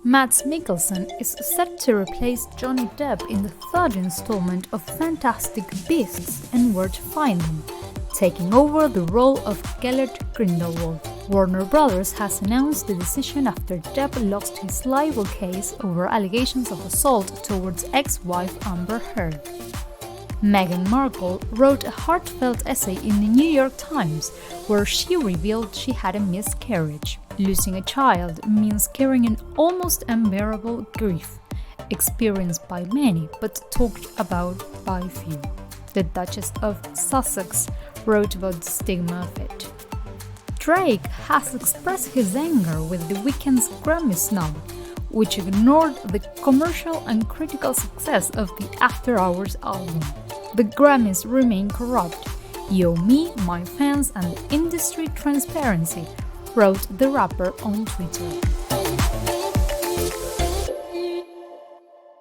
Mikkelsen is set to replace Johnny Depp in the third installment of Fantastic Beasts and Where to Find Them, taking over the role of Gellert Grindelwald. Warner Bros. Has announced the decision after Depp lost his libel case over allegations of assault towards ex-wife Amber Heard. Meghan Markle wrote a heartfelt essay in the New York Times where she revealed she had a miscarriage. Losing a child means carrying an almost unbearable grief, experienced by many but talked about by few. The Duchess of Sussex wrote about the stigma of it. Drake has expressed his anger with the Weeknd's Grammy snub, which ignored the commercial and critical success of the After Hours album. The Grammys remain corrupt. You owe me, my fans, and the industry transparency, wrote the rapper on Twitter.